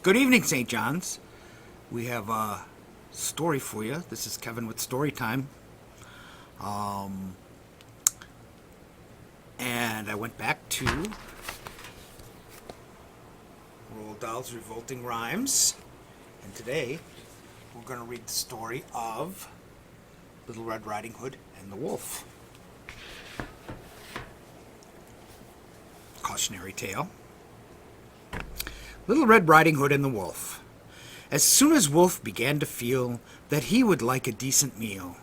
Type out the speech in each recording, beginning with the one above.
Good evening, St. John's. We have a story for you. This is Kevin with Storytime. And I went back to Roald Dahl's Revolting Rhymes. And today we're going to read the story of Little Red Riding Hood and the Wolf. Cautionary tale. Little Red Riding Hood and the Wolf. As soon as Wolf began to feel that he would like a decent meal,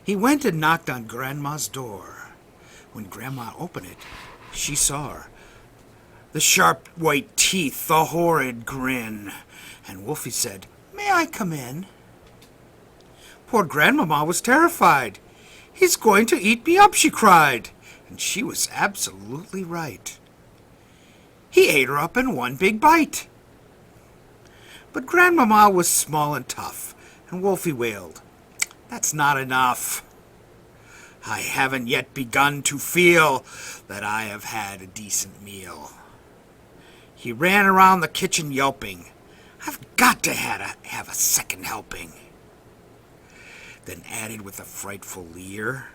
he went and knocked on Grandma's door. When Grandma opened it, she saw the sharp white teeth, the horrid grin, and Wolfie said, "May I come in?" Poor Grandmama was terrified. "He's going to eat me up," she cried, and she was absolutely right. He ate her up in one big bite. But Grandmama was small and tough, and Wolfie wailed, "That's not enough. I haven't yet begun to feel that I have had a decent meal." He ran around the kitchen yelping, "I've got to have a second helping." Then added with a frightful leer,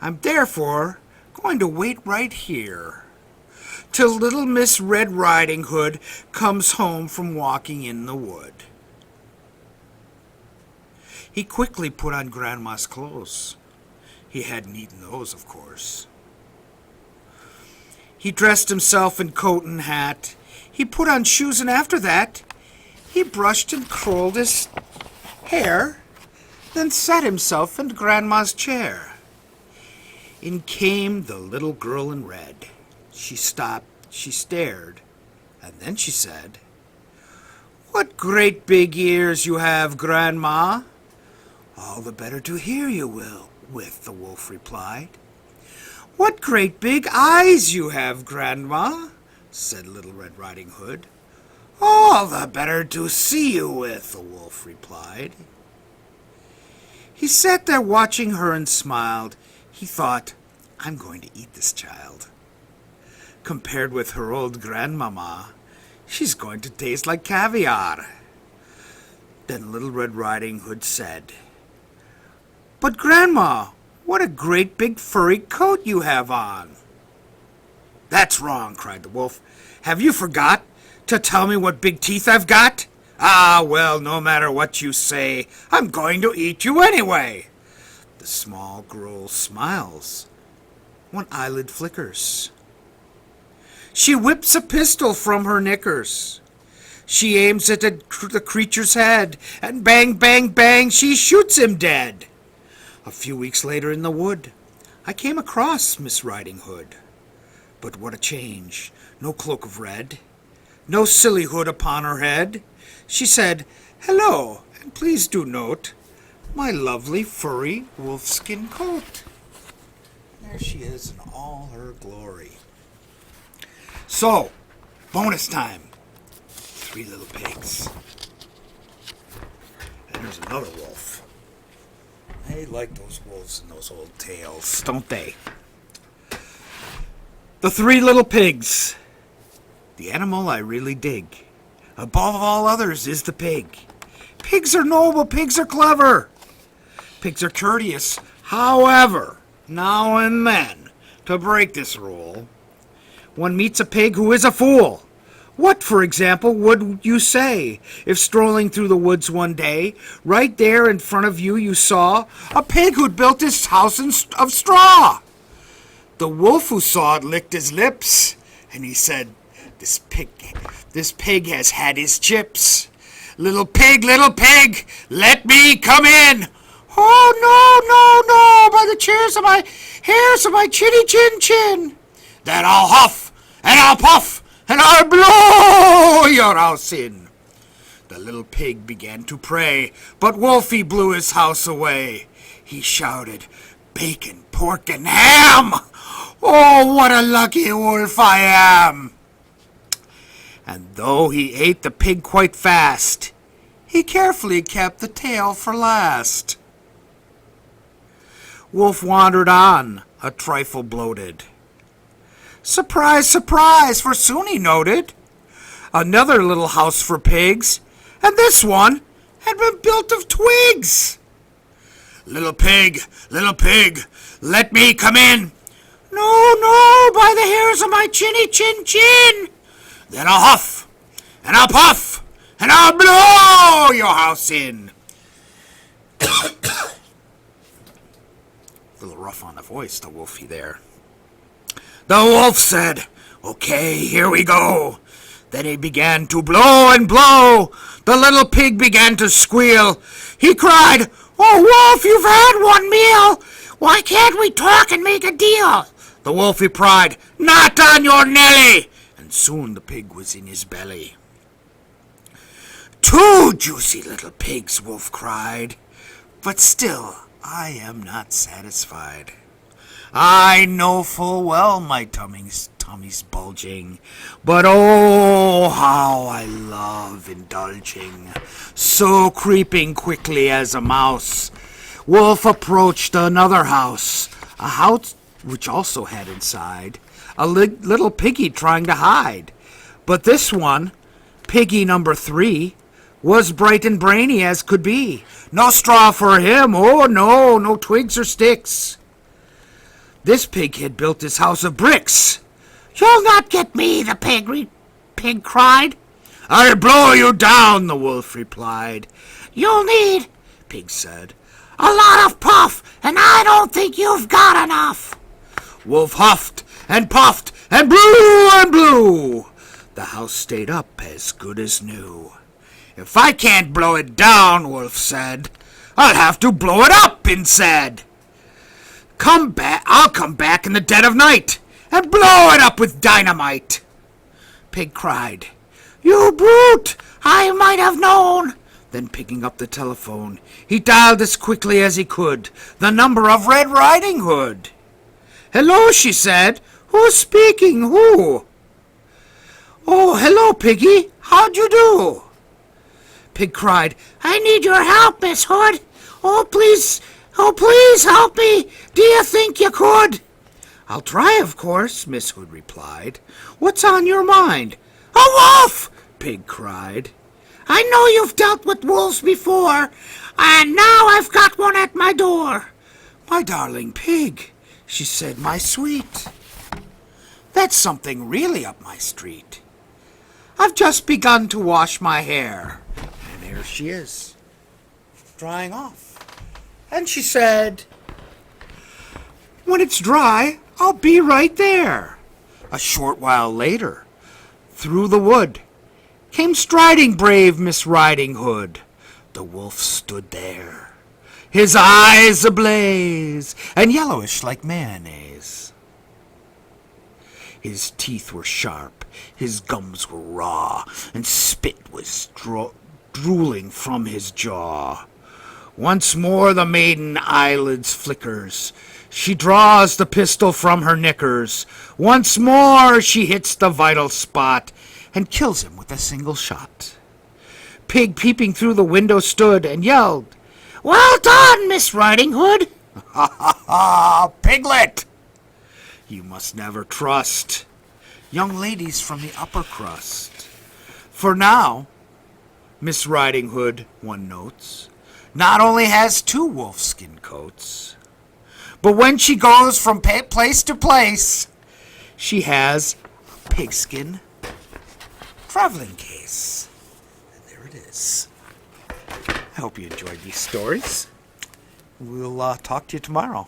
"I'm therefore going to wait right here till little Miss Red Riding Hood comes home from walking in the wood." He quickly put on Grandma's clothes. He hadn't eaten those, of course. He dressed himself in coat and hat. He put on shoes, and after that, he brushed and curled his hair, then sat himself in Grandma's chair. In came the little girl in red. She stopped, she stared, and then she said, "What great big ears you have, Grandma." "All the better to hear you with," the wolf replied. "What great big eyes you have, Grandma," said Little Red Riding Hood. "All the better to see you with," the wolf replied. He sat there watching her and smiled. He thought, "I'm going to eat this child. Compared with her old grandmama, she's going to taste like caviar." Then Little Red Riding Hood said, "But Grandma, what a great big furry coat you have on." "That's wrong," cried the wolf. "Have you forgot to tell me what big teeth I've got? Ah, well, no matter what you say, I'm going to eat you anyway." The small girl smiles. One eyelid flickers. She whips a pistol from her knickers. She aims it at the creature's head, and bang, bang, bang, she shoots him dead. A few weeks later in the wood, I came across Miss Riding Hood. But what a change! No cloak of red, no silly hood upon her head. She said, "Hello, and please do note my lovely furry wolfskin coat." There she is in all her glory. So, bonus time. 3 little pigs. And there's another wolf. They like those wolves and those old tales, don't they? The 3 little pigs. The animal I really dig. Above all others is the pig. Pigs are noble, pigs are clever. Pigs are courteous. However, now and then, to break this rule, one meets a pig who is a fool. What, for example, would you say if strolling through the woods one day, right there in front of you, you saw a pig who'd built his house of straw? The wolf who saw it licked his lips, and he said, This pig has had his chips. Little pig, let me come in." "Oh, no, by the hairs of my chinny chin. Then I'll huff, and I'll puff, and I'll blow your house in." The little pig began to pray, but Wolfie blew his house away. He shouted, "Bacon, pork, and ham! Oh, what a lucky wolf I am!" And though he ate the pig quite fast, he carefully kept the tail for last. Wolf wandered on, a trifle bloated. Surprise, surprise, for soon he noted another little house for pigs, and this one had been built of twigs. Little pig, let me come in. No, no, by the hairs of my chinny chin chin. Then I'll huff, and I'll puff, and I'll blow your house in. A little rough on the voice, the wolfie there. The wolf said, "Okay, here we go." Then he began to blow and blow. The little pig began to squeal. He cried, "Oh, wolf, you've had one meal. Why can't we talk and make a deal?" The wolf replied, "Not on your Nelly." And soon the pig was in his belly. "Two juicy little pigs," wolf cried. "But still I am not satisfied. I know full well my tummy's bulging, but oh, how I love indulging. So creeping quickly as a mouse, wolf approached another house, a house which also had inside a little piggy trying to hide. But this one, piggy number 3, was bright and brainy as could be. No straw for him, oh no, no twigs or sticks. This pig had built his house of bricks. "You'll not get me," the pig cried. "I'll blow you down," the wolf replied. "You'll need," pig said, "a lot of puff, and I don't think you've got enough." Wolf huffed and puffed and blew. The house stayed up as good as new. "If I can't blow it down," wolf said, "I'll have to blow it up instead. I'll come back in the dead of night and blow it up with dynamite." Pig cried, "You brute, I might have known." Then picking up the telephone, he dialed as quickly as he could the number of Red Riding Hood. "Hello," she said. "Who's speaking? Who?" "Oh, hello, Piggy. How'd you do?" Pig cried, "I need your help, Miss Hood. Oh, please help me. Do you think you could?" "I'll try, of course," Miss Hood replied. "What's on your mind?" "A wolf!" Pig cried. "I know you've dealt with wolves before, and now I've got one at my door." "My darling Pig," she said, "my sweet, that's something really up my street. I've just begun to wash my hair." And there she is, drying off. And she said, "When it's dry, I'll be right there." A short while later, through the wood, came striding brave Miss Riding Hood. The wolf stood there, his eyes ablaze and yellowish like mayonnaise. His teeth were sharp, his gums were raw, and spit was drooling from his jaw. Once more the maiden eyelids flickers. She draws the pistol from her knickers. Once more she hits the vital spot and kills him with a single shot. Pig, peeping through the window, stood and yelled, "Well done, Miss Riding Hood." "Ha, ha, ha, Piglet! You must never trust young ladies from the upper crust. For now, Miss Riding Hood, one notes, not only has 2 wolfskin coats, but when she goes from place to place, she has a pigskin traveling case." And there it is. I hope you enjoyed these stories. We'll talk to you tomorrow.